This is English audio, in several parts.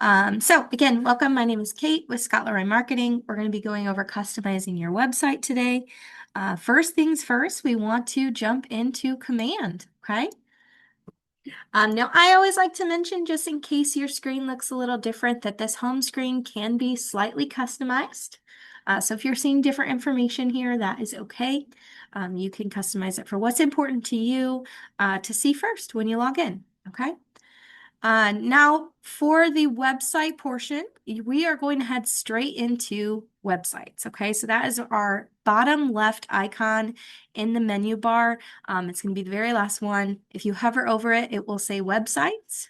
So again, welcome. My name is Kate with Scott Leroy Marketing. We're going to be going over customizing your website today. First things first, we want to jump into command, okay? Now, I always like to mention, just in case your screen looks a little different, that this home screen can be slightly customized. So if you're seeing different information here, that is okay. You can customize it for what's important to you to see first when you log in, okay? Now, for the website portion, we are going to head straight into websites. Okay, so that is our bottom left icon in the menu bar. It's going to be the very last one. If you hover over it, it will say websites.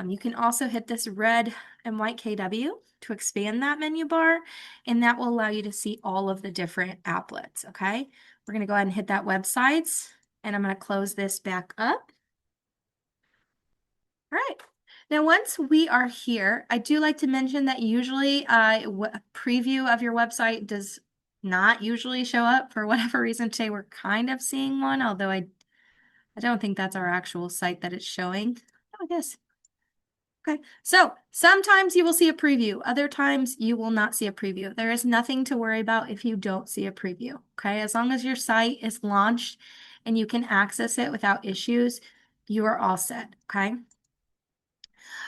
You can also hit this red and white KW to expand that menu bar, and that will allow you to see all of the different applets. Okay, we're going to go ahead and hit that websites, and I'm going to close this back up. All right. Now, once we are here, I do like to mention that usually a preview of your website does not usually show up for whatever reason. Today we're kind of seeing one, although I don't think that's our actual site that it's showing. Oh, it is. Okay, so sometimes you will see a preview. Other times you will not see a preview. There is nothing to worry about if you don't see a preview. Okay, as long as your site is launched and you can access it without issues, you are all set. Okay.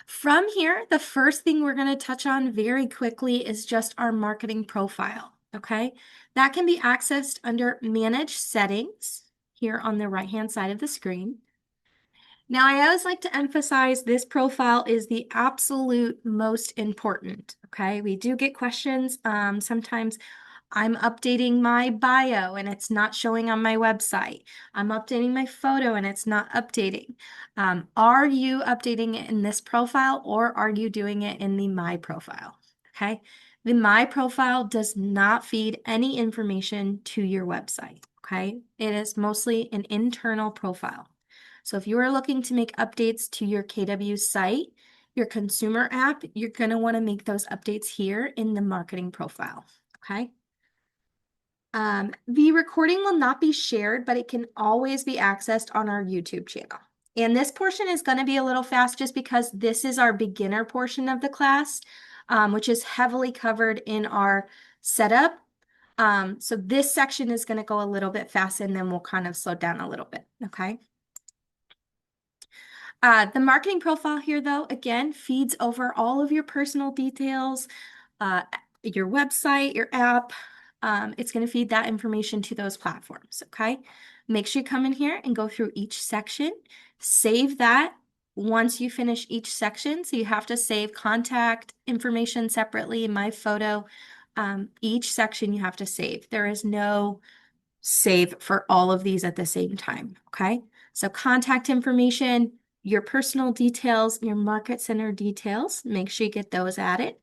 From here, the first thing we're going to touch on very quickly is just our marketing profile, okay? That can be accessed under Manage Settings here on the right-hand side of the screen. Now, I always like to emphasize this profile is the absolute most important, okay? We do get questions. Sometimes I'm updating my bio and it's not showing on my website. I'm updating my photo and it's not updating. Are you updating it in this profile or are you doing it in the My profile? Okay. The My profile does not feed any information to your website. Okay. It is mostly an internal profile. So if you are looking to make updates to your KW site, your consumer app, you're going to want to make those updates here in the marketing profile. Okay. The recording will not be shared, but it can always be accessed on our YouTube channel. And this portion is going to be a little fast just because this is our beginner portion of the class, which is heavily covered in our setup. So this section is going to go a little bit fast and then we'll kind of slow down a little bit, okay? The marketing profile here, though, again, feeds over all of your personal details, your website, your app. It's going to feed that information to those platforms, okay? Make sure you come in here and go through each section. Save that once you finish each section. So you have to save contact information separately, my photo. Each section you have to save. There is no save for all of these at the same time, okay? So contact information, your personal details, your market center details, make sure you get those added.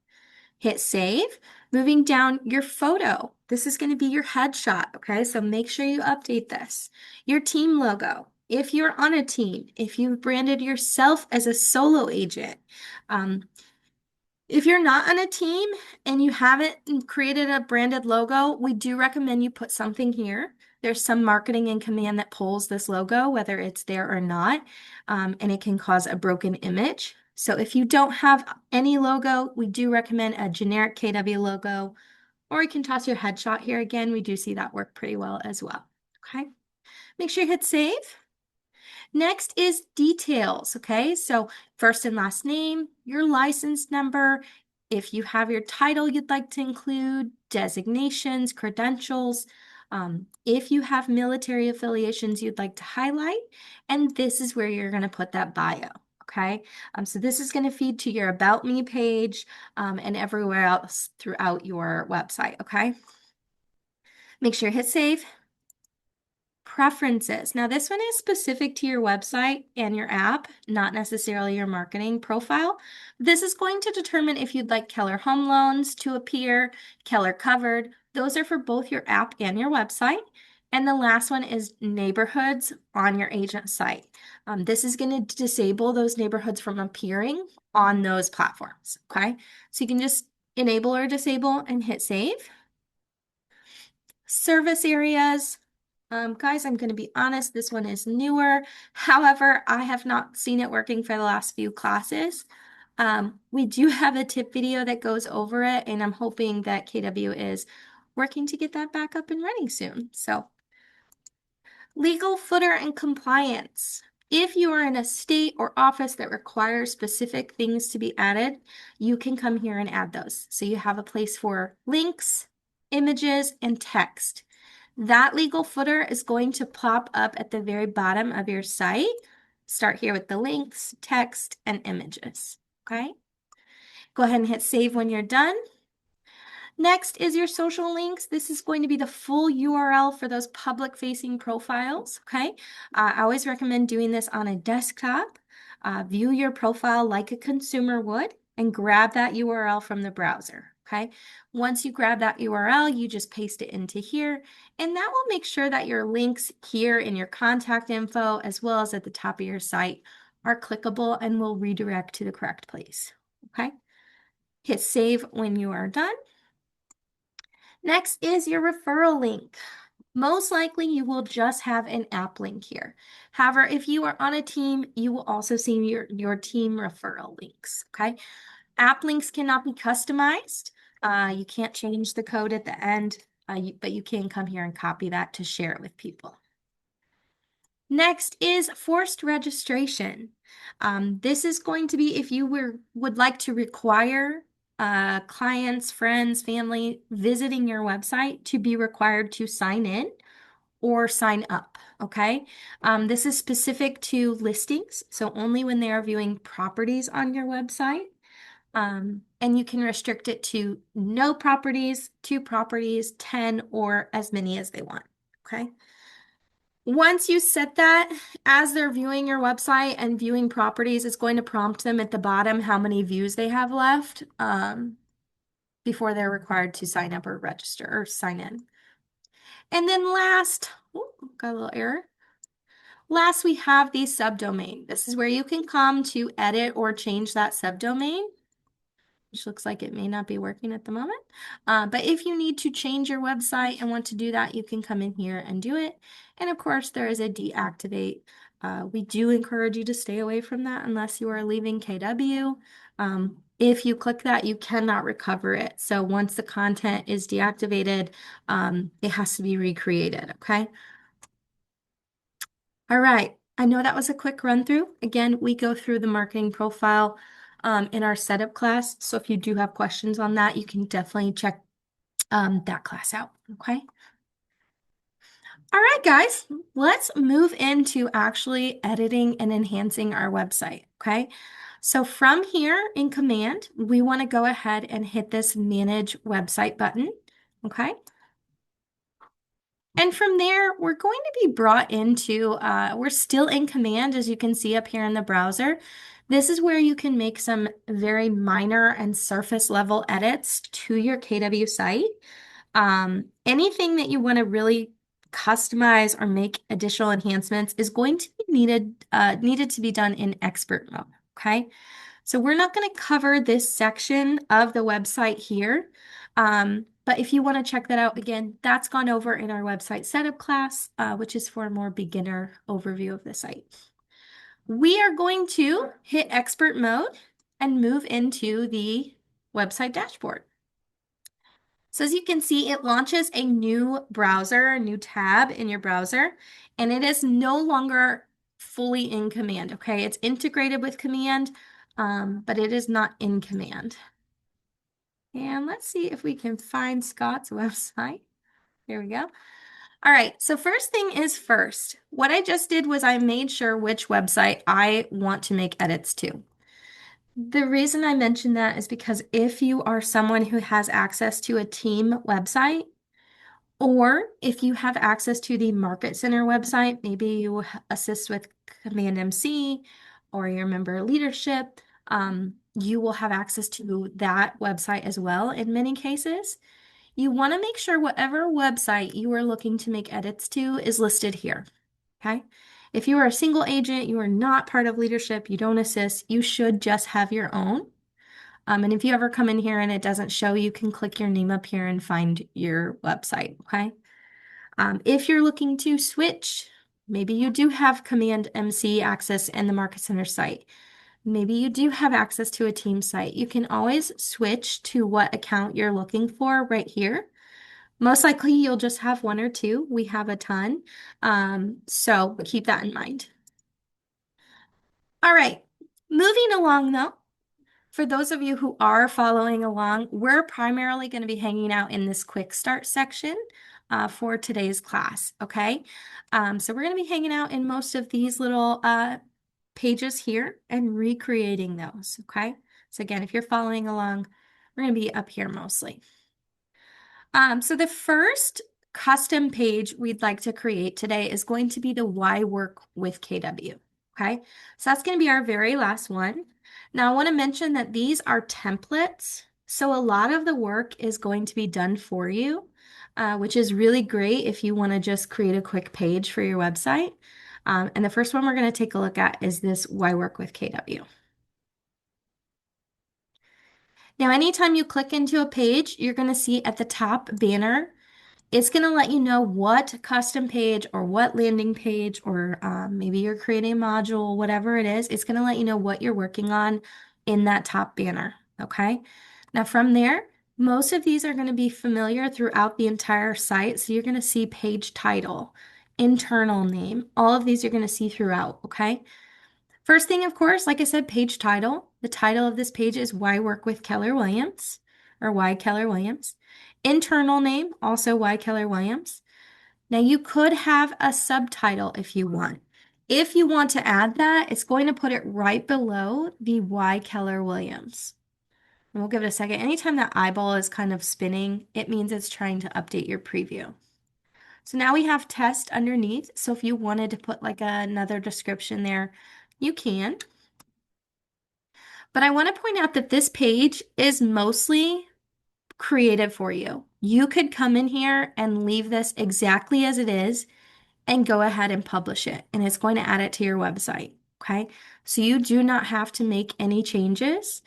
Hit save. Moving down, your photo. This is going to be your headshot, okay? So make sure you update this. Your team logo. If you're on a team, if you've branded yourself as a solo agent, if you're not on a team and you haven't created a branded logo, we do recommend you put something here. There's some marketing in command that pulls this logo, whether it's there or not, and it can cause a broken image. So if you don't have any logo, we do recommend a generic KW logo, or you can toss your headshot here again. We do see that work pretty well as well. Okay. Make sure you hit save. Next is details, okay? So first and last name, your license number, if you have your title you'd like to include, designations, credentials, if you have military affiliations you'd like to highlight, and this is where you're going to put that bio, okay? So this is going to feed to your About Me page and everywhere else throughout your website, okay? Make sure you hit save. Preferences. Now, this one is specific to your website and your app, not necessarily your marketing profile. This is going to determine if you'd like Keller Home Loans to appear, Keller Covered. Those are for both your app and your website. And the last one is neighborhoods on your agent site. This is going to disable those neighborhoods from appearing on those platforms, okay? So you can just enable or disable and hit save. Service areas. Guys, I'm going to be honest, this one is newer. However, I have not seen it working for the last few classes. We do have a tip video that goes over it, and I'm hoping that KW is working to get that back up and running soon. So, legal footer and compliance. If you are in a state or office that requires specific things to be added, you can come here and add those. So you have a place for links, images, and text. That legal footer is going to pop up at the very bottom of your site. Start here with the links, text, and images, okay? Go ahead and hit save when you're done. Next is your social links. This is going to be the full URL for those public-facing profiles, okay? I always recommend doing this on a desktop. View your profile like a consumer would and grab that URL from the browser, okay? Once you grab that URL, you just paste it into here, and that will make sure that your links here in your contact info, as well as at the top of your site, are clickable and will redirect to the correct place, okay? Hit save when you are done. Next is your referral link. Most likely you will just have an app link here. However, if you are on a team, you will also see your team referral links, okay? App links cannot be customized. You can't change the code at the end, but you can come here and copy that to share it with people. Next is forced registration. This is going to be if you would like to require clients, friends, family visiting your website to be required to sign in or sign up, okay? This is specific to listings, so only when they are viewing properties on your website. And you can restrict it to no properties, 2 properties, 10, or as many as they want, okay? Once you set that, as they're viewing your website and viewing properties, it's going to prompt them at the bottom how many views they have left before they're required to sign up or register or sign in. And then last, got a little error. Last, we have the subdomain. This is where you can come to edit or change that subdomain, which looks like it may not be working at the moment. But if you need to change your website and want to do that, you can come in here and do it. And of course, there is a deactivate. We do encourage you to stay away from that unless you are leaving KW. If you click that, you cannot recover it. So once the content is deactivated, it has to be recreated, okay? All right, I know that was a quick run through. Again, we go through the marketing profile in our setup class. So if you do have questions on that, you can definitely check that class out, okay? All right, guys, let's move into actually editing and enhancing our website, okay? So from here in Command, we want to go ahead and hit this Manage Website button, okay? And from there, we're going to be brought into, we're still in Command, as you can see up here in the browser. This is where you can make some very minor and surface level edits to your KW site. Anything that you want to really customize or make additional enhancements is going to be needed to be done in expert mode, okay? So we're not going to cover this section of the website here. But if you want to check that out, again, that's gone over in our website setup class, which is for a more beginner overview of the site. We are going to hit expert mode and move into the website dashboard. So as you can see, it launches a new browser, a new tab in your browser, and it is no longer fully in Command, okay? It's integrated with Command, but it is not in Command. And let's see if we can find Scott's website. Here we go. All right, so first thing is first. What I just did was I made sure which website I want to make edits to. The reason I mentioned that is because if you are someone who has access to a team website, or if you have access to the Market Center website, maybe you assist with Command MC or your member leadership, you will have access to that website as well in many cases. You want to make sure whatever website you are looking to make edits to is listed here, okay? If you are a single agent, you are not part of leadership, you don't assist, you should just have your own. And if you ever come in here and it doesn't show, you can click your name up here and find your website, okay? If you're looking to switch, maybe you do have Command MC access in the Market Center site. Maybe you do have access to a team site. You can always switch to what account you're looking for right here. Most likely you'll just have one or two. We have a ton. So keep that in mind. All right, moving along though. For those of you who are following along, we're primarily going to be hanging out in this quick start section for today's class, okay? So we're going to be hanging out in most of these little pages here and recreating those, okay? So again, if you're following along, we're going to be up here mostly. So the first custom page we'd like to create today is going to be the Why Work with KW, okay? So that's going to be our very last one. Now I want to mention that these are templates, so a lot of the work is going to be done for you, which is really great if you want to just create a quick page for your website. And the first one we're going to take a look at is this Why Work with KW. Now, anytime you click into a page, you're going to see at the top banner, it's going to let you know what custom page or what landing page, or maybe you're creating a module, whatever it is, it's going to let you know what you're working on in that top banner, okay? Now from there, most of these are going to be familiar throughout the entire site. So you're going to see page title, internal name, all of these you're going to see throughout, okay? First thing, of course, like I said, page title. The title of this page is Why Work with Keller Williams, or Why Keller Williams. Internal name, also Why Keller Williams. Now you could have a subtitle if you want. If you want to add that, it's going to put it right below the Why Keller Williams. And we'll give it a second. Anytime that eyeball is kind of spinning, it means it's trying to update your preview. So now we have test underneath. So if you wanted to put like another description there, you can. But I want to point out that this page is mostly created for you. You could come in here and leave this exactly as it is and go ahead and publish it, and it's going to add it to your website, okay? So you do not have to make any changes.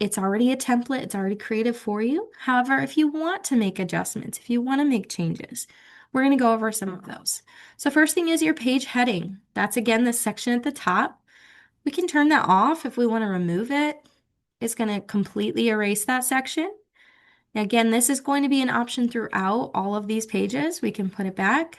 It's already a template, it's already created for you. However, if you want to make adjustments, if you want to make changes, we're going to go over some of those. So first thing is your page heading. That's again the section at the top. We can turn that off if we want to remove it. It's going to completely erase that section. Again, this is going to be an option throughout all of these pages. We can put it back.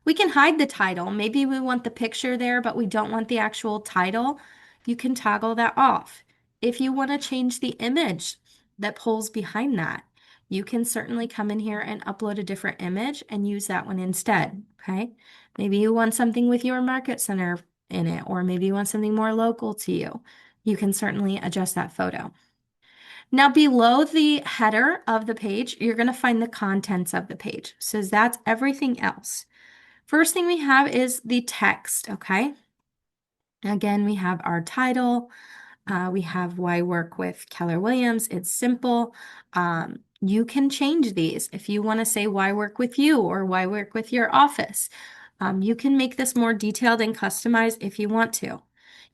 We can hide the title. Maybe we want the picture there, but we don't want the actual title. You can toggle that off. If you want to change the image that pulls behind that, you can certainly come in here and upload a different image and use that one instead, okay? Maybe you want something with your market center in it, or maybe you want something more local to you. You can certainly adjust that photo. Now below the header of the page, you're going to find the contents of the page. So that's everything else. First thing we have is the text, okay? Again, we have our title. We have Why Work with Keller Williams. It's simple. You can change these. If you want to say Why Work with You or Why Work with Your Office, you can make this more detailed and customized if you want to.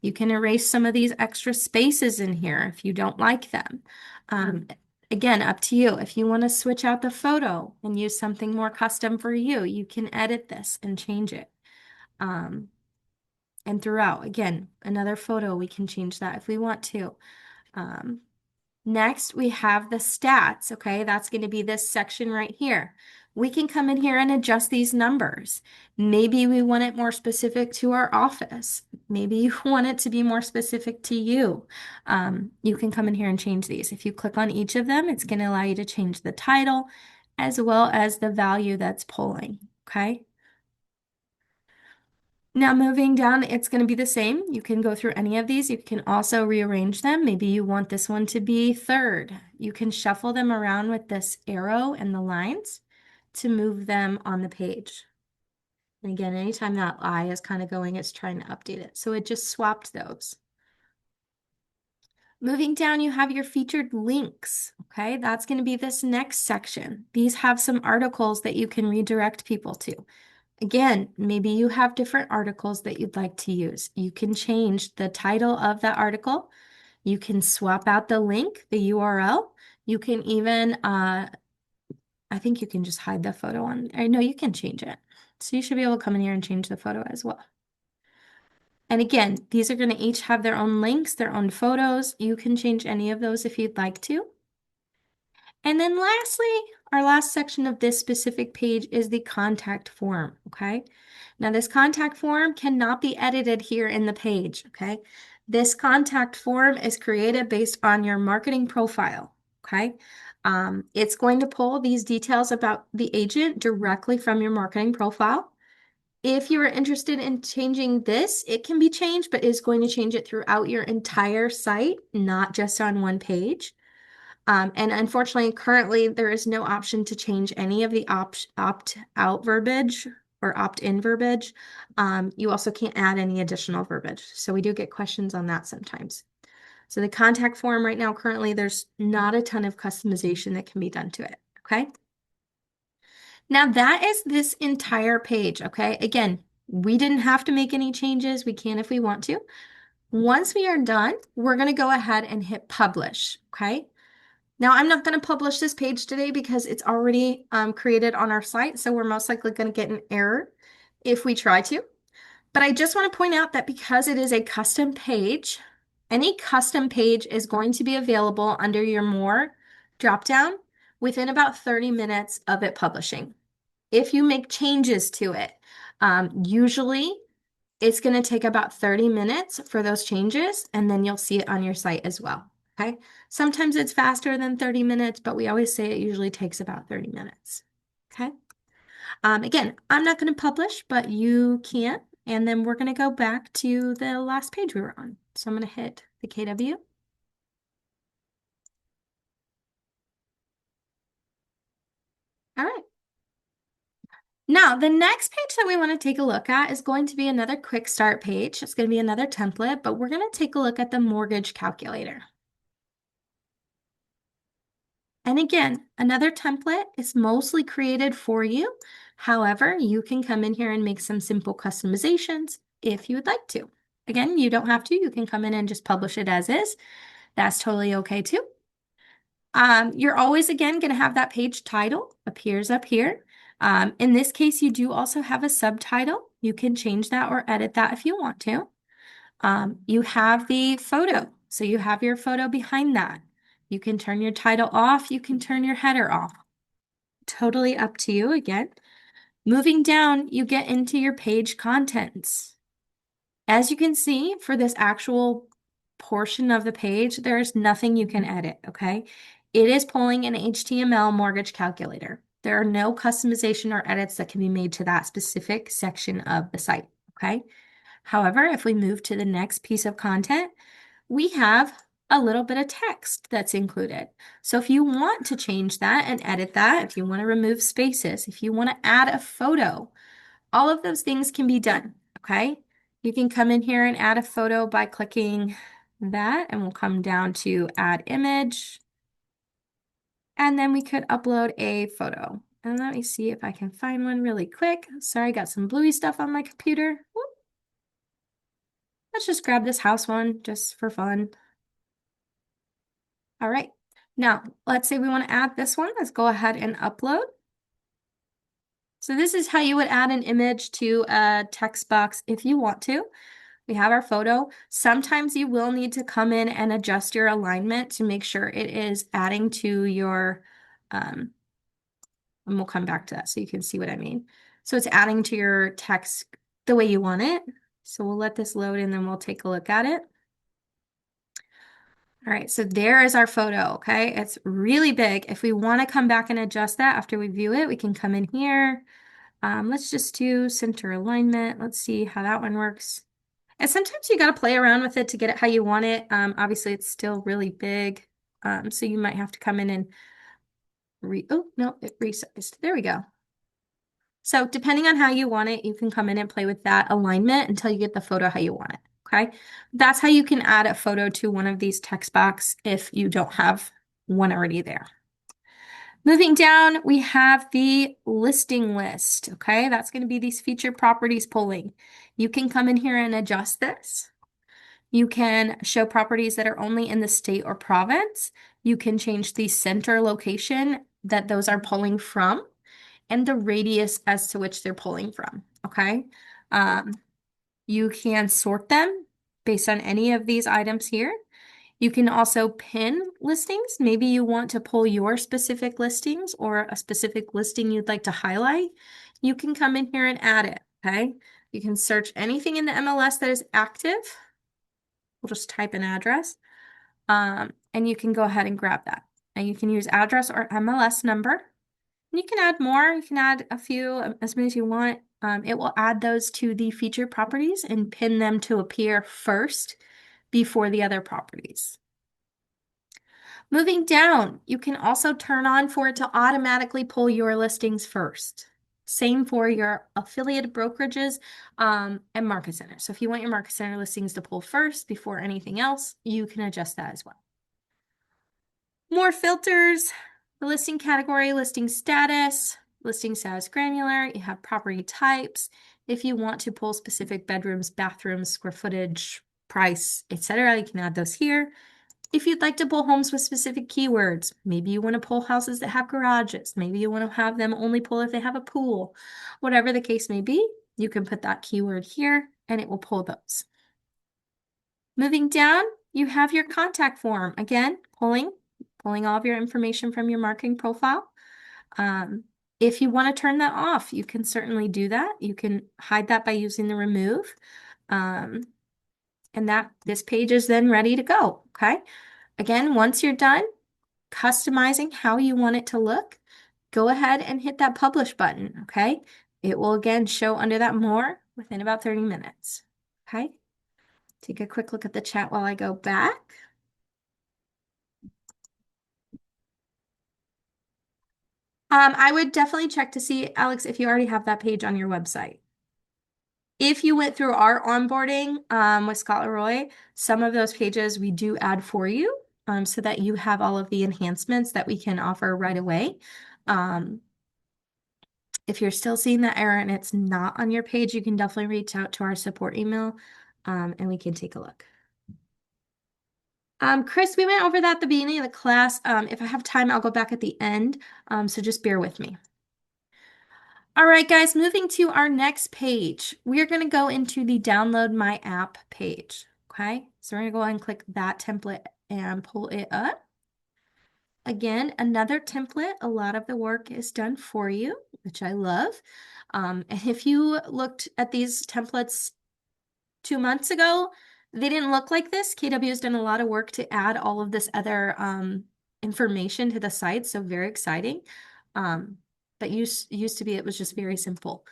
You can erase some of these extra spaces in here if you don't like them. Again, up to you. If you want to switch out the photo and use something more custom for you, you can edit this and change it. And throughout, again, another photo, we can change that if we want to. Next, we have the stats, okay? That's going to be this section right here. We can come in here and adjust these numbers. Maybe we want it more specific to our office. Maybe you want it to be more specific to you. You can come in here and change these. If you click on each of them, it's going to allow you to change the title as well as the value that's pulling, okay? Now moving down, it's going to be the same. You can go through any of these. You can also rearrange them. Maybe you want this one to be third. You can shuffle them around with this arrow and the lines to move them on the page. And again, anytime that eye is kind of going, it's trying to update it. So it just swapped those. Moving down, you have your featured links, okay? That's going to be this next section. These have some articles that you can redirect people to. Again, maybe you have different articles that you'd like to use. You can change the title of that article. You can swap out the link, the URL. You can even, I think you can just hide the photo on, I know you can change it. So you should be able to come in here and change the photo as well. And again, these are going to each have their own links, their own photos. You can change any of those if you'd like to. And then lastly, our last section of this specific page is the contact form, okay? Now this contact form cannot be edited here in the page, okay? This contact form is created based on your marketing profile, okay? It's going to pull these details about the agent directly from your marketing profile. If you are interested in changing this, it can be changed, but is going to change it throughout your entire site, not just on one page. And unfortunately, currently, there is no option to change any of the opt-out verbiage or opt-in verbiage. You also can't add any additional verbiage. So we do get questions on that sometimes. So the contact form right now, currently, there's not a ton of customization that can be done to it, okay? Now that is this entire page, okay? Again, we didn't have to make any changes. We can if we want to. Once we are done, we're going to go ahead and hit publish, okay? Now, I'm not going to publish this page today because it's already created on our site, so we're most likely going to get an error if we try to. But I just want to point out that because it is a custom page, any custom page is going to be available under your More dropdown within about 30 minutes of it publishing. If you make changes to it, usually it's going to take about 30 minutes for those changes, and then you'll see it on your site as well. Okay. Sometimes it's faster than 30 minutes, but we always say it usually takes about 30 minutes. Okay. Again, I'm not going to publish, but you can. And then we're going to go back to the last page we were on. So I'm going to hit the KW. All right. Now, the next page that we want to take a look at is going to be another quick start page. It's going to be another template, but we're going to take a look at the mortgage calculator. And again, another template is mostly created for you. However, you can come in here and make some simple customizations if you would like to. Again, you don't have to. You can come in and just publish it as is. That's totally okay too. You're always, again, going to have that page title appears up here. In this case, you do also have a subtitle. You can change that or edit that if you want to. You have the photo. So you have your photo behind that. You can turn your title off. You can turn your header off. Totally up to you again. Moving down, you get into your page contents. As you can see, for this actual portion of the page, there's nothing you can edit, okay? It is pulling an HTML mortgage calculator. There are no customization or edits that can be made to that specific section of the site, okay? However, if we move to the next piece of content, we have a little bit of text that's included. So if you want to change that and edit that, if you want to remove spaces, if you want to add a photo, all of those things can be done, okay? You can come in here and add a photo by clicking that, and we'll come down to add image. And then we could upload a photo. And let me see if I can find one really quick. Sorry, I got some bluey stuff on my computer. Whoop. Let's just grab this house one just for fun. All right. Now, let's say we want to add this one. Let's go ahead and upload. So this is how you would add an image to a text box if you want to. We have our photo. Sometimes you will need to come in and adjust your alignment to make sure it is adding to your, and we'll come back to that so you can see what I mean. So it's adding to your text the way you want it. So we'll let this load and then we'll take a look at it. All right, so there is our photo, okay? It's really big. If we want to come back and adjust that after we view it, we can come in here. Let's just do center alignment. Let's see how that one works. And sometimes you got to play around with it to get it how you want it. Obviously, it's still really big, so you might have to come in and oh, no, it resized. There we go. So depending on how you want it, you can come in and play with that alignment until you get the photo how you want it. Okay, that's how you can add a photo to one of these text box if you don't have one already there. Moving down, we have the listing list. Okay, that's going to be these featured properties polling. You can come in here and adjust this. You can show properties that are only in the state or province. You can change the center location that those are pulling from and the radius as to which they're pulling from. Okay. You can sort them based on any of these items here. You can also pin listings. Maybe you want to pull your specific listings or a specific listing you'd like to highlight. You can come in here and add it, okay? You can search anything in the MLS that is active. We'll just type an address, and you can go ahead and grab that. And you can use address or MLS number. You can add more. You can add a few, as many as you want. It will add those to the featured properties and pin them to appear first before the other properties. Moving down, you can also turn on for it to automatically pull your listings first. Same for your affiliate brokerages and market center. So if you want your market center listings to pull first before anything else, you can adjust that as well. More filters, the listing category, listing status granular, you have property types. If you want to pull specific bedrooms, bathrooms, square footage, price, etc., you can add those here. If you'd like to pull homes with specific keywords, maybe you want to pull houses that have garages, maybe you want to have them only pull if they have a pool, whatever the case may be, you can put that keyword here and it will pull those. Moving down, you have your contact form. Again, pulling all of your information from your marketing profile. If you want to turn that off, you can certainly do that. You can hide that by using the remove. And this page is then ready to go, okay? Again, once you're done customizing how you want it to look, go ahead and hit that publish button, okay? It will again show under that more within about 30 minutes, okay? Take a quick look at the chat while I go back. I would definitely check to see, Alex, if you already have that page on your website. If you went through our onboarding with Scott Leroy, some of those pages we do add for you so that you have all of the enhancements that we can offer right away. If you're still seeing that error and it's not on your page, you can definitely reach out to our support email and we can take a look. Chris, we went over that at the beginning of the class. If I have time, I'll go back at the end, so just bear with me. All right, guys, moving to our next page, we're going to go into the download my app page, okay? So we're going to go ahead and click that template and pull it up. Again, another template, a lot of the work is done for you, which I love. And if you looked at these templates 2 months ago, they didn't look like this. KW has done a lot of work to add all of this other information to the site, so very exciting. But used to be, it was just very simple.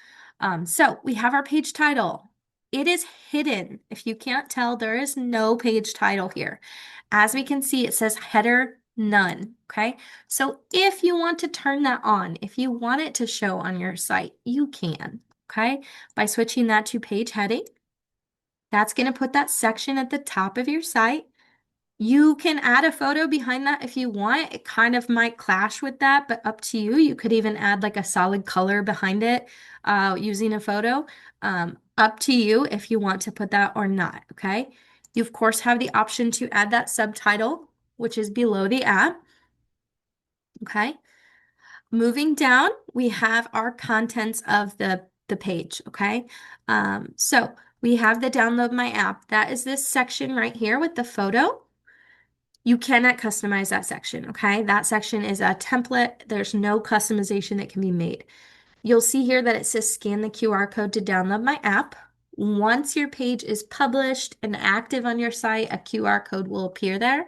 So we have our page title. It is hidden. If you can't tell, there is no page title here. As we can see, it says header none, okay? So if you want to turn that on, if you want it to show on your site, you can, okay? By switching that to page heading. That's going to put that section at the top of your site. You can add a photo behind that if you want. It kind of might clash with that, but up to you. You could even add like a solid color behind it using a photo. Up to you if you want to put that or not, okay? You, of course, have the option to add that subtitle, which is below the app, okay? Moving down, we have our contents of the page, okay? So we have the download my app. That is this section right here with the photo. You cannot customize that section, okay? That section is a template. There's no customization that can be made. You'll see here that it says scan the QR code to download my app. Once your page is published and active on your site, a QR code will appear there.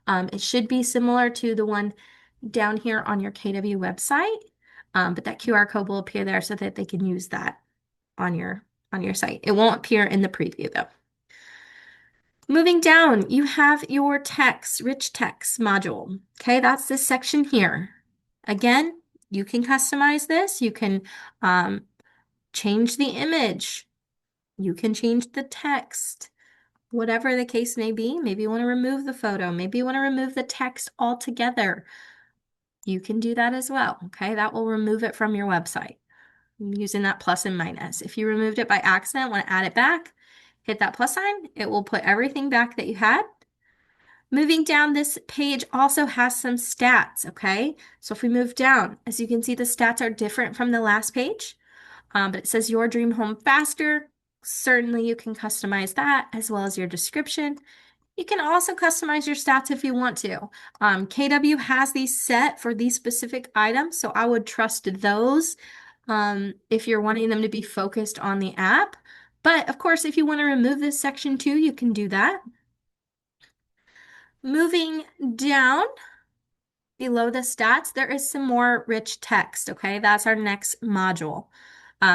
It should be similar to the one down here on your KW website, but that QR code will appear there so that they can use that on your site. It won't appear in the preview though. Moving down, you have your text, rich text module. Okay, that's this section here. Again, you can customize this. You can change the image. You can change the text. Whatever the case may be, maybe you want to remove the photo. Maybe you want to remove the text altogether. You can do that as well, okay? That will remove it from your website using that plus and minus. If you removed it by accident, want to add it back, hit that plus sign. It will put everything back that you had. Moving down, this page also has some stats, okay? So if we move down, as you can see, the stats are different from the last page, but it says your dream home faster, Certainly you can customize that as well as your description. You can also customize your stats if you want to. KW has these set for these specific items, so I would trust those if you're wanting them to be focused on the app. But of course, if you want to remove this section too, you can do that. Moving down below the stats, there is some more rich text, okay? That's our next module.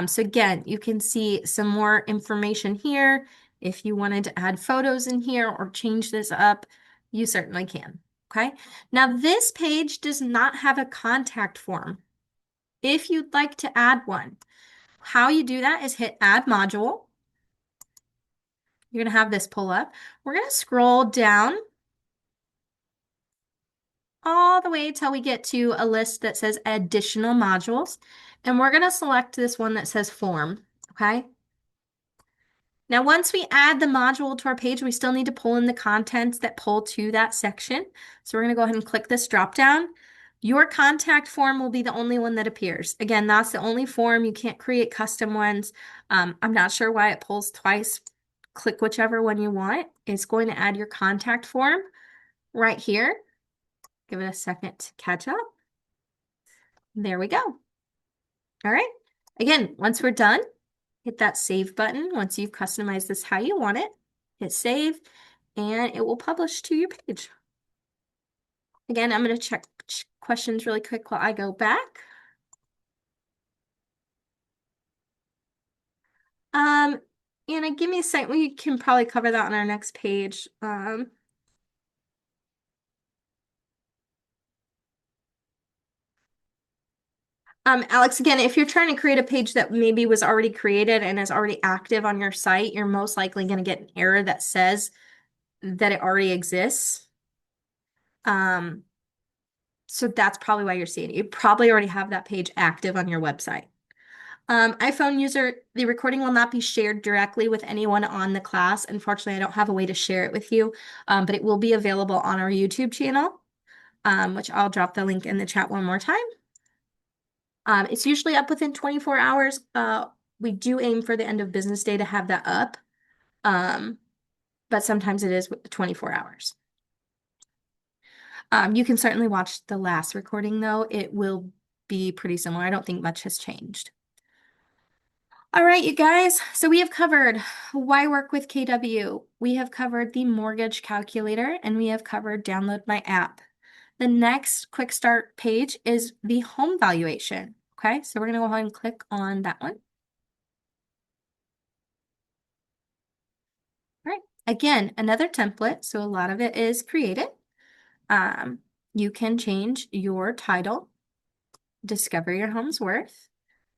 So again, you can see some more information here. If you wanted to add photos in here or change this up, you certainly can, okay? Now this page does not have a contact form. If you'd like to add one, how you do that is hit Add Module. You're gonna have this pull up. We're gonna scroll down all the way till we get to a list that says additional modules. And we're going to select this one that says form, okay? Now, once we add the module to our page, we still need to pull in the contents that pull to that section. So we're going to go ahead and click this drop down. Your contact form will be the only one that appears. Again, that's the only form. You can't create custom ones. I'm not sure why it pulls twice. Click whichever one you want. It's going to add your contact form right here. Give it a second to catch up. There we go. All right. Again, once we're done, hit that save button. Once you've customized this how you want it, hit save, and it will publish to your page. Again, I'm going to check questions really quick while I go back. Anna, give me a second. We can probably cover that on our next page. Alex, again, if you're trying to create a page that maybe was already created and is already active on your site, you're most likely going to get an error that says that it already exists. So that's probably why you're seeing it. You probably already have that page active on your website. iPhone user, the recording will not be shared directly with anyone on the class. Unfortunately, I don't have a way to share it with you, but it will be available on our YouTube channel, which I'll drop the link in the chat one more time. It's usually up within 24 hours. We do aim for the end of business day to have that up, but sometimes it is 24 hours. You can certainly watch the last recording, though. It will be pretty similar. I don't think much has changed. All right, you guys. So we have covered why work with KW. We have covered the mortgage calculator, and we have covered download my app. The next quick start page is the home valuation. Okay, so we're going to go ahead and click on that one. All right, again, another template. So a lot of it is created. You can change your title, discover your home's worth.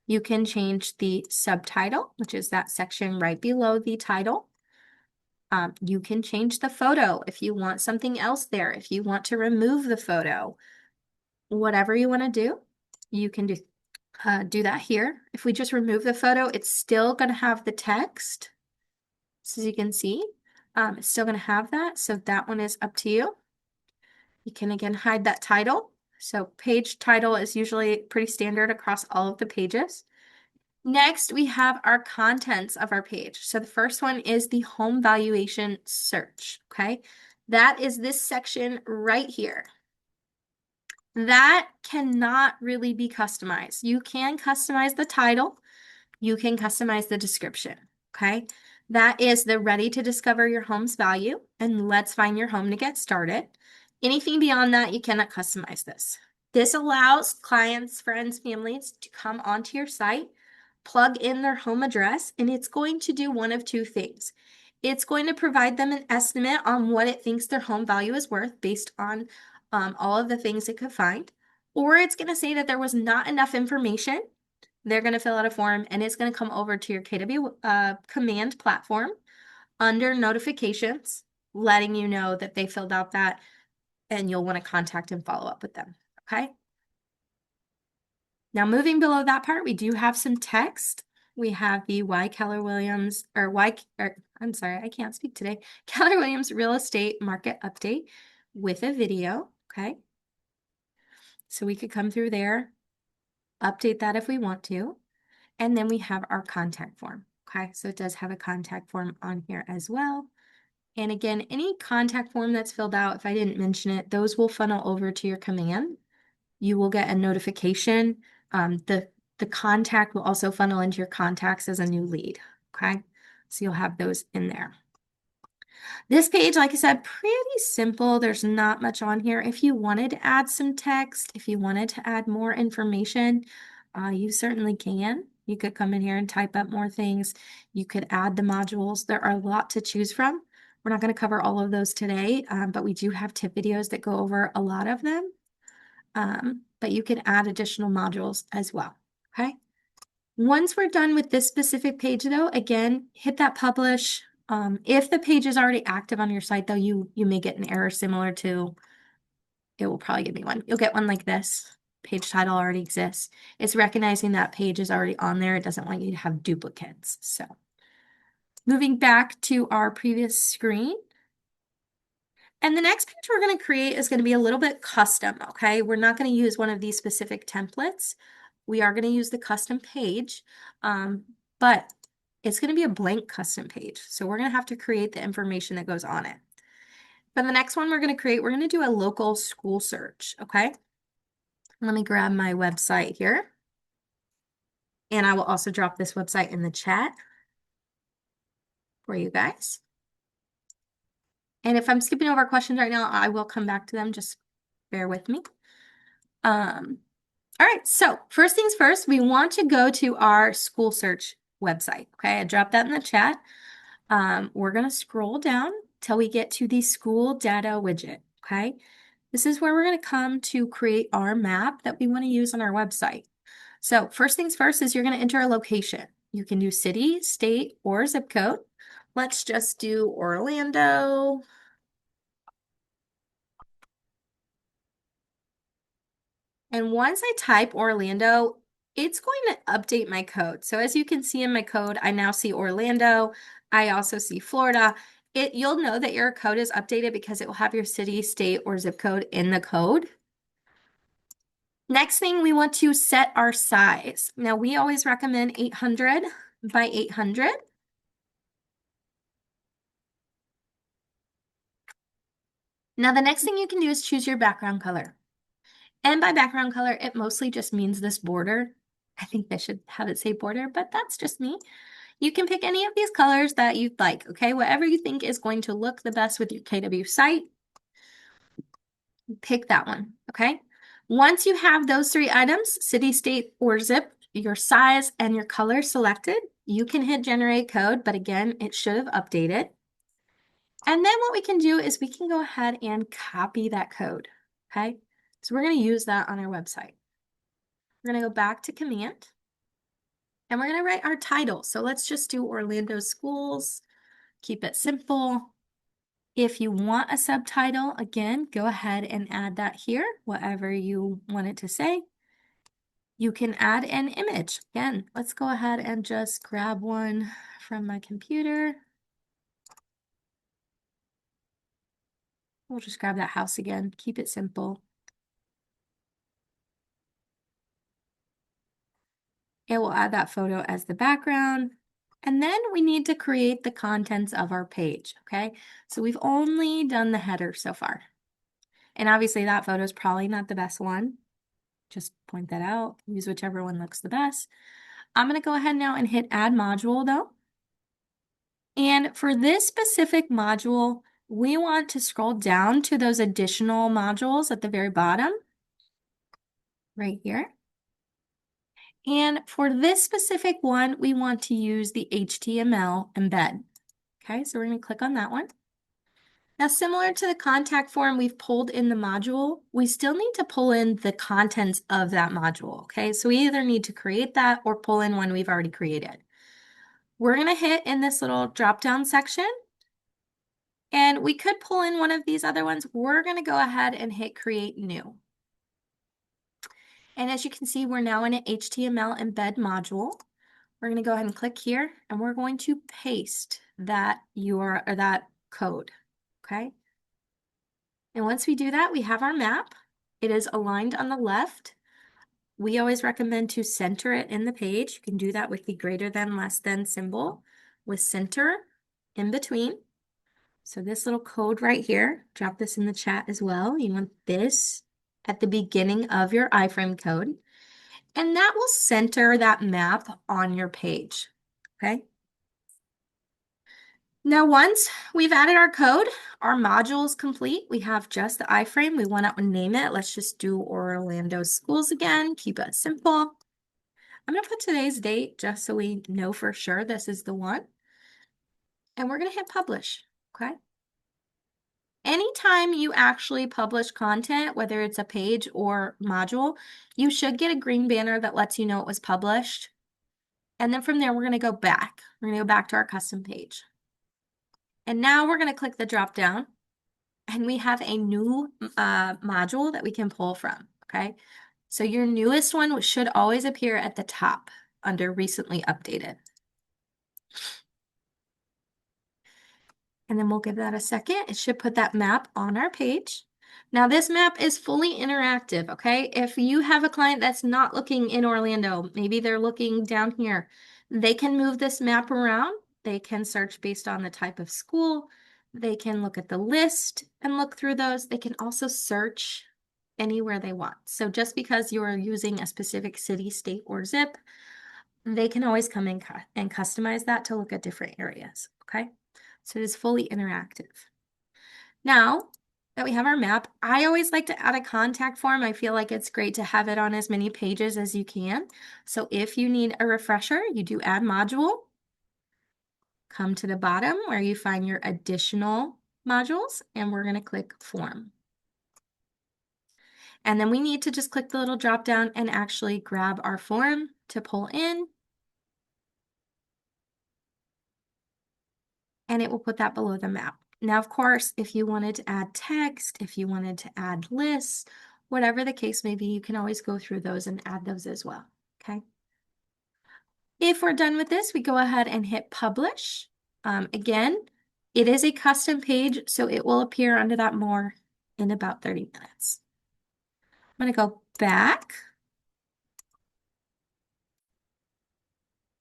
You can change the subtitle, which is that section right below the title. You can change the photo if you want something else there, if you want to remove the photo, whatever you want to do, you can do that here. If we just remove the photo, it's still going to have the text. So as you can see, it's still going to have that. So that one is up to you. You can again hide that title. So page title is usually pretty standard across all of the pages. Next, we have our contents of our page. So the first one is the home valuation search, okay? That is this section right here. That cannot really be customized. You can customize the title. You can customize the description, okay? That is the ready to discover your home's value and let's find your home to get started. Anything beyond that, you cannot customize this. This allows clients, friends, families to come onto your site, plug in their home address, and it's going to do one of two things. It's going to provide them an estimate on what it thinks their home value is worth based on all of the things it could find, or it's going to say that there was not enough information. They're going to fill out a form, and it's going to come over to your KW command platform under notifications, letting you know that they filled out that, and you'll want to contact and follow up with them, okay? Now, moving below that part, we do have some text. We have the Keller Williams, I'm sorry, I can't speak today. Keller Williams Real Estate Market Update with a video, okay? So we could come through there, update that if we want to. And then we have our contact form, Okay, so it does have a contact form on here as well. And again, any contact form that's filled out, if I didn't mention it, those will funnel over to your command. You will get a notification. The contact will also funnel into your contacts as a new lead. Okay, so you'll have those in there. This page, like I said, pretty simple. There's not much on here. If you wanted to add some text, if you wanted to add more information, you certainly can. You could come in here and type up more things. You could add the modules. There are a lot to choose from. We're not going to cover all of those today, but we do have tip videos that go over a lot of them. But you can add additional modules as well, okay? Once we're done with this specific page though, again, hit that publish. If the page is already active on your site though, you may get an error similar to, it will probably give me one. You'll get one like this. Page title already exists. It's recognizing that page is already on there. It doesn't want you to have duplicates. So moving back to our previous screen. And the next page we're going to create is going to be a little bit custom, okay? We're not going to use one of these specific templates. We are going to use the custom page, but it's going to be a blank custom page. So we're going to have to create the information that goes on it. For the next one we're going to create, we're going to do a local school search, okay? Let me grab my website here. And I will also drop this website in the chat for you guys. And if I'm skipping over questions right now, I will come back to them. Just bear with me. All right, so first things first, we want to go to our school search website. Okay, I dropped that in the chat. We're going to scroll down till we get to the school data widget. Okay, this is where we're going to come to create our map that we want to use on our website. So first things first is you're going to enter a location. You can do city, state, or zip code. Let's just do Orlando. And once I type Orlando, it's going to update my code. So as you can see in my code, I now see Orlando. I also see Florida. You'll know that your code is updated because it will have your city, state, or zip code in the code. Next thing, we want to set our size. Now, we always recommend 800 by 800. Now, the next thing you can do is choose your background color. And by background color, it mostly just means this border. I think they should have it say border, but that's just me. You can pick any of these colors that you'd like, okay? Whatever you think is going to look the best with your KW site, pick that one, okay? Once you have those three items, city, state, or zip, your size and your color selected, you can hit generate code, but again, it should have updated. And then what we can do is we can go ahead and copy that code, okay? So we're going to use that on our website. We're going to go back to command. And we're going to write our title. So let's just do Orlando Schools. Keep it simple. If you want a subtitle, again, go ahead and add that here, whatever you want it to say. You can add an image. Again, let's go ahead and just grab one from my computer. We'll just grab that house again. Keep it simple. It will add that photo as the background. And then we need to create the contents of our page, okay? So we've only done the header so far. And obviously that photo is probably not the best one. Just point that out. Use whichever one looks the best. I'm going to go ahead now and hit add module though. And for this specific module, we want to scroll down to those additional modules at the very bottom, right here. And for this specific one, we want to use the HTML embed. Okay, so we're going to click on that one. Now, similar to the contact form we've pulled in the module, we still need to pull in the contents of that module. Okay, so we either need to create that or pull in one we've already created. We're going to hit in this little drop-down section, and we could pull in one of these other ones. We're going to go ahead and hit create new. And as you can see, we're now in an HTML embed module. We're going to go ahead and click here, and we're going to paste that that code, okay? And once we do that, we have our map. It is aligned on the left. we always recommend to center it in the page. You can do that with the greater than, less than symbol with center in between. So this little code right here, drop this in the chat as well. You want this at the beginning of your iframe code, and that will center that map on your page, okay? Now, once we've added our code, our module is complete. We have just the iframe. We want to name it. Let's just do Orlando Schools again. Keep it simple. I'm going to put today's date just so we know for sure this is the one. And we're going to hit publish, okay? Anytime you actually publish content, whether it's a page or module, you should get a green banner that lets you know it was published. And then from there, we're going to go back. We're going to go back to our custom page. And now we're going to click the drop down, and we have a new module that we can pull from, okay? So your newest one should always appear at the top under recently updated. And then we'll give that a second. It should put that map on our page. Now this map is fully interactive, okay? If you have a client that's not looking in Orlando, maybe they're looking down here, they can move this map around. They can search based on the type of school. They can look at the list and look through those. They can also search anywhere they want. So just because you're using a specific city, state, or zip, they can always come in and customize that to look at different areas, okay? So it is fully interactive. Now that we have our map, I always like to add a contact form. I feel like it's great to have it on as many pages as you can. So if you need a refresher, you do add module. Come to the bottom where you find your additional modules, and we're going to click form. And then we need to just click the little drop down and actually grab our form to pull in. And it will put that below the map. Now, of course, if you wanted to add text, if you wanted to add lists, whatever the case may be, you can always go through those and add those as well, okay? If we're done with this, we go ahead and hit publish. Again, it is a custom page, so it will appear under that more in about 30 minutes. I'm going to go back.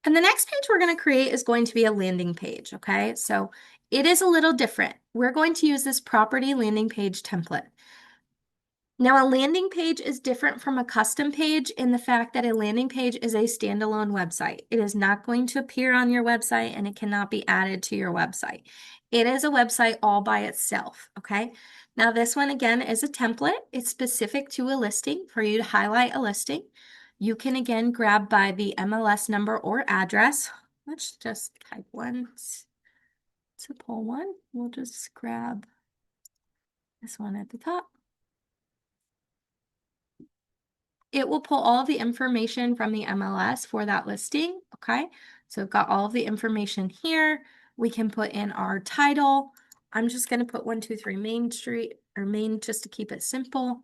And the next page we're going to create is going to be a landing page, okay? So it is a little different. We're going to use this property landing page template. Now, a landing page is different from a custom page in the fact that a landing page is a standalone website. It is not going to appear on your website, and it cannot be added to your website. It is a website all by itself, okay? Now, this one, again, is a template. It's specific to a listing for you to highlight a listing. You can, again, grab by the MLS number or address. Let's just type one to pull one. We'll just grab this one at the top. It will pull all of the information from the MLS for that listing, okay? So we've got all of the information here. We can put in our title. I'm just going to put 123 Main Street, or Main, just to keep it simple.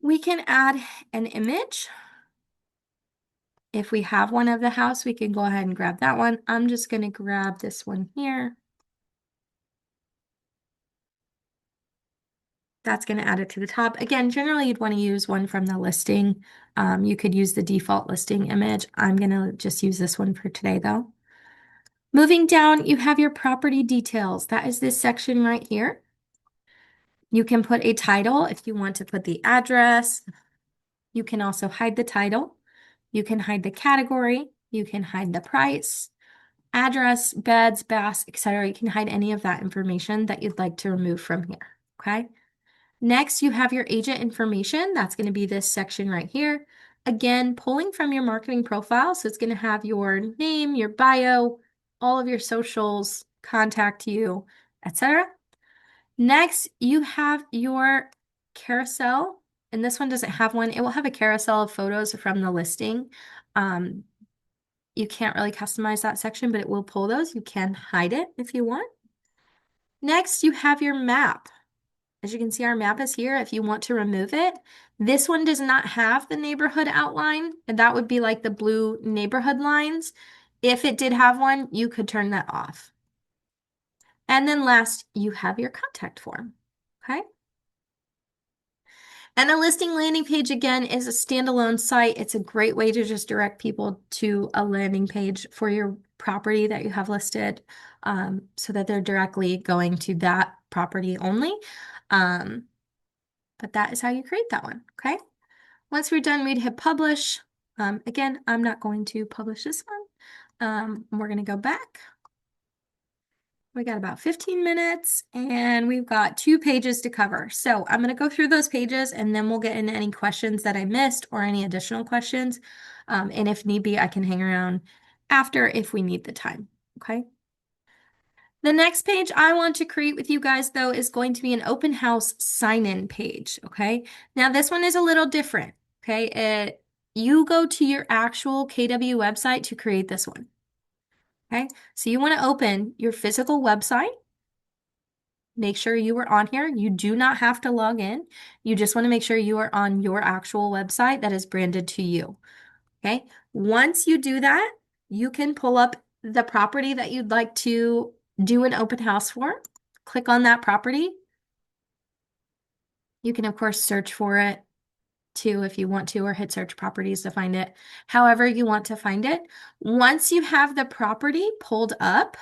We can add an image. If we have one of the house, we can go ahead and grab that one. I'm just going to grab this one here. That's going to add it to the top. Again, generally you'd want to use one from the listing. You could use the default listing image. I'm going to just use this one for today though. Moving down, you have your property details. That is this section right here. You can put a title if you want to put the address. You can also hide the title. You can hide the category. You can hide the price, address, beds, baths, etc. You can hide any of that information that you'd like to remove from here, okay? Next, you have your agent information. That's going to be this section right here. Again, pulling from your marketing profile. So it's going to have your name, your bio, all of your socials, contact you, etc. Next, you have your carousel. And this one doesn't have one. It will have a carousel of photos from the listing. You can't really customize that section, but it will pull those. You can hide it if you want. Next, you have your map. As you can see, our map is here if you want to remove it. This one does not have the neighborhood outline, and that would be like the blue neighborhood lines. If it did have one, you could turn that off. And then last, you have your contact form, okay? And a listing landing page, again, is a standalone site. It's a great way to just direct people to a landing page for your property that you have listed, so that they're directly going to that property only. But that is how you create that one, okay? Once we're done, we'd hit publish. Again, I'm not going to publish this one. We're going to go back. We got about 15 minutes and we've got 2 pages to cover. So I'm going to go through those pages and then we'll get into any questions that I missed or any additional questions. And if need be, I can hang around after if we need the time. Okay. The next page I want to create with you guys, though, is going to be an open house sign-in page. Okay. Now, this one is a little different. Okay. You go to your actual KW website to create this one. Okay. So you want to open your physical website. Make sure you are on here. You do not have to log in. You just want to make sure you are on your actual website that is branded to you. Okay. Once you do that, you can pull up the property that you'd like to do an open house for. Click on that property. You can, of course, search for it too if you want to, or hit search properties to find it, however you want to find it. Once you have the property pulled up,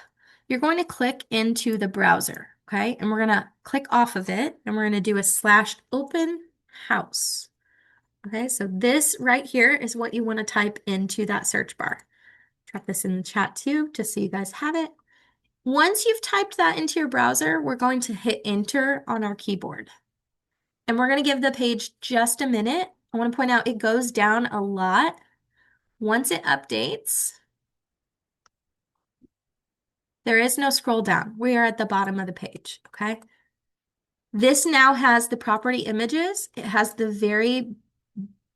you're going to click into the browser, okay? And we're going to click off of it and we're going to do a /open house. Okay, so this right here is what you want to type into that search bar. Drop this in the chat too, just so you guys have it. Once you've typed that into your browser, we're going to hit enter on our keyboard. And we're going to give the page just a minute. I want to point out it goes down a lot. Once it updates, there is no scroll down. We are at the bottom of the page, okay? This now has the property images. It has the very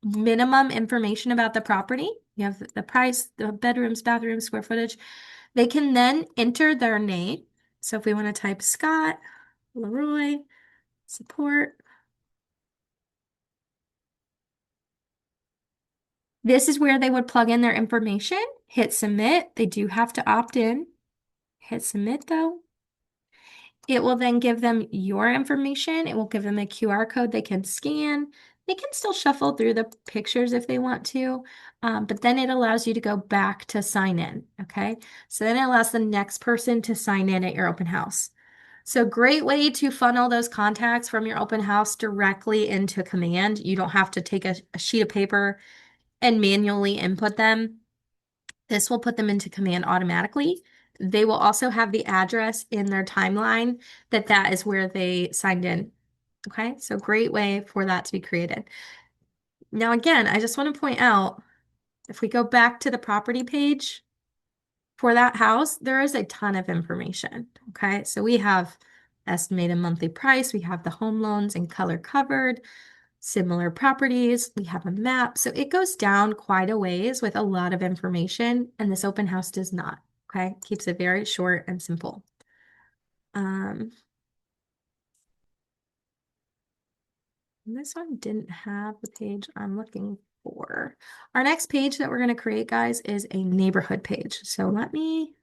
minimum information about the property. You have the price, the bedrooms, bathrooms, square footage. They can then enter their name. So if we want to type Scott, Leroy, support. This is where they would plug in their information, hit submit. They do have to opt in. Hit submit though. It will then give them your information. It will give them a QR code they can scan. They can still shuffle through the pictures if they want to, but then it allows you to go back to sign in, okay? So then it allows the next person to sign in at your open house. So great way to funnel those contacts from your open house directly into Command. You don't have to take a sheet of paper and manually input them. This will put them into Command automatically. They will also have the address in their timeline that is where they signed in. Okay, so great way for that to be created. Now, again, I just want to point out, if we go back to the property page for that house, there is a ton of information. Okay, so we have estimated monthly price, we have the home loans and color covered, similar properties, we have a map. So it goes down quite a ways with a lot of information, and this open house does not. Okay, keeps it very short and simple. This one didn't have the page I'm looking for. Our next page that we're going to create, guys, is a neighborhood page. So let me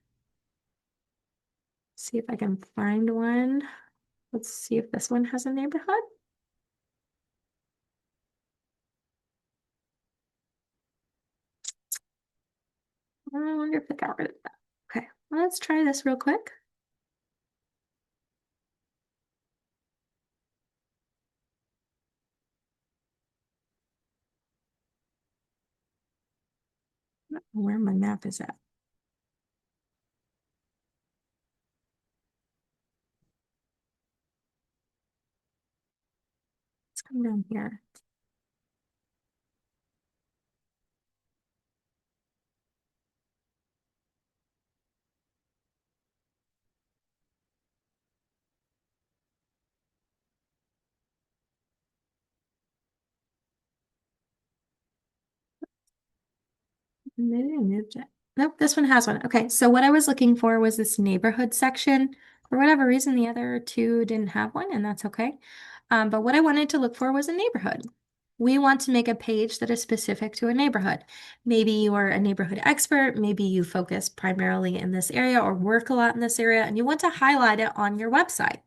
see if I can find one. Let's see if this one has a neighborhood. I wonder if it got rid of that. Okay, let's try this real quick. I don't know where my map is at. Let's come down here. Maybe I moved it. Nope, this one has one. Okay, so what I was looking for was this neighborhood section. For whatever reason, the other two didn't have one, and that's okay. But what I wanted to look for was a neighborhood. We want to make a page that is specific to a neighborhood. Maybe you are a neighborhood expert, maybe you focus primarily in this area or work a lot in this area, and you want to highlight it on your website.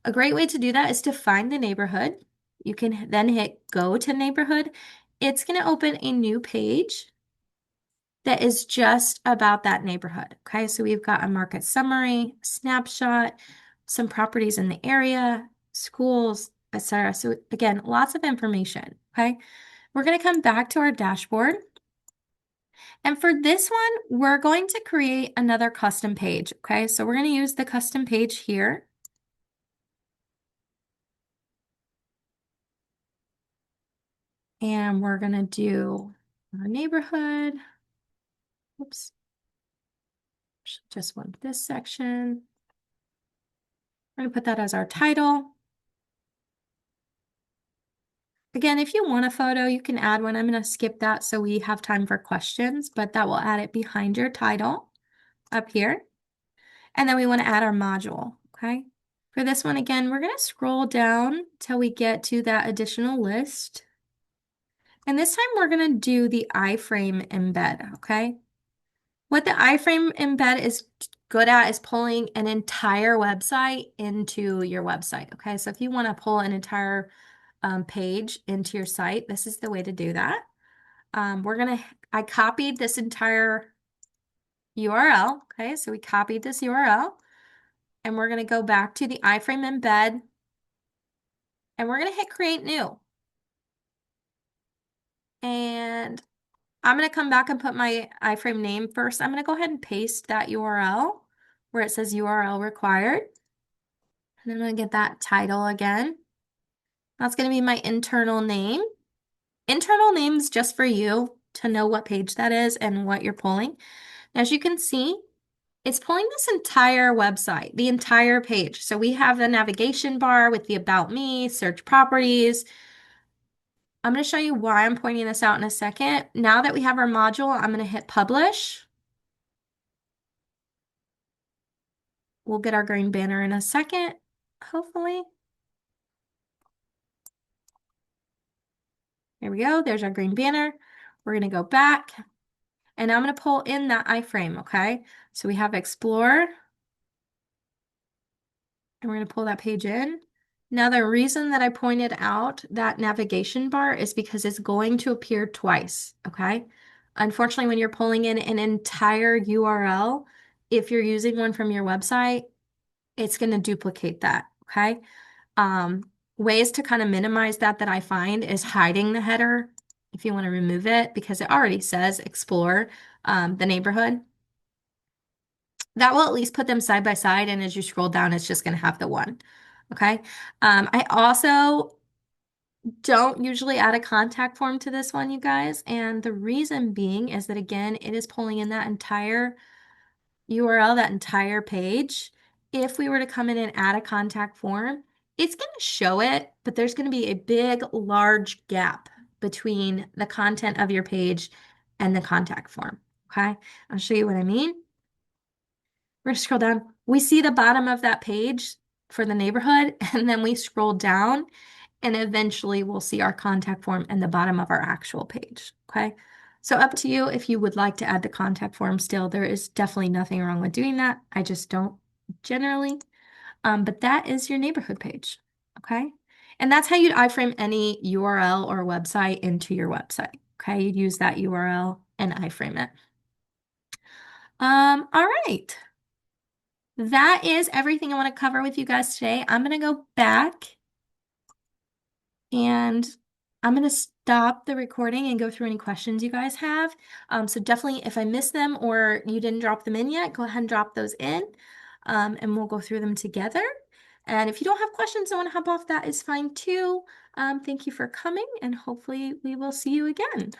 A great way to do that is to find the neighborhood. You can then hit go to neighborhood. It's going to open a new page that is just about that neighborhood. Okay, so we've got a market summary, snapshot, some properties in the area, schools, etc. So again, lots of information. Okay, we're going to come back to our dashboard. And for this one, we're going to create another custom page. Okay, so we're going to use the custom page here. And we're going to do our neighborhood. Oops. Just want this section. We're going to put that as our title. Again, if you want a photo, you can add one. I'm going to skip that so we have time for questions, but that will add it behind your title up here. And then we want to add our module, okay? For this one, again, we're going to scroll down till we get to that additional list. And this time we're going to do the iframe embed, okay? What the iframe embed is good at is pulling an entire website into your website, okay? So if you want to pull an entire page into your site, this is the way to do that. I copied this entire URL, okay? So we copied this URL, and we're gonna go back to the iframe embed, and we're gonna hit create new. And I'm gonna come back and put my iframe name first. I'm gonna go ahead and paste that URL where it says URL required. And then I'm gonna get that title again. That's gonna be my internal name. Internal names just for you to know what page that is and what you're pulling. As you can see, it's pulling this entire website, the entire page. So we have the navigation bar with the About Me, search properties. I'm going to show you why I'm pointing this out in a second. Now that we have our module, I'm going to hit publish. We'll get our green banner in a second, hopefully. There we go. There's our green banner. We're going to go back, and I'm going to pull in that iframe, okay? So we have Explore, and we're going to pull that page in. Now, the reason that I pointed out that navigation bar is because it's going to appear twice, okay? Unfortunately, when you're pulling in an entire URL, if you're using one from your website, it's going to duplicate that, okay? Ways to kind of minimize that I find is hiding the header if you want to remove it because it already says explore the neighborhood. That will at least put them side by side, and as you scroll down, it's just going to have the one. Okay. I also don't usually add a contact form to this one, you guys. And the reason being is that, again, it is pulling in that entire URL, that entire page. If we were to come in and add a contact form, it's going to show it, but there's going to be a big, large gap between the content of your page and the contact form. Okay. I'll show you what I mean. We're gonna scroll down. We see the bottom of that page for the neighborhood, and then we scroll down, and eventually we'll see our contact form and the bottom of our actual page, okay? So up to you if you would like to add the contact form still. There is definitely nothing wrong with doing that. I just don't generally. But that is your neighborhood page, okay? And that's how you'd iframe any URL or website into your website, okay? You'd use that URL and iframe it. All right. That is everything I want to cover with you guys today. I'm going to go back and I'm going to stop the recording and go through any questions you guys have. So definitely if I missed them or you didn't drop them in yet, go ahead and drop those in and we'll go through them together. And if you don't have questions, I want to hop off, that is fine too. Thank you for coming and hopefully we will see you again.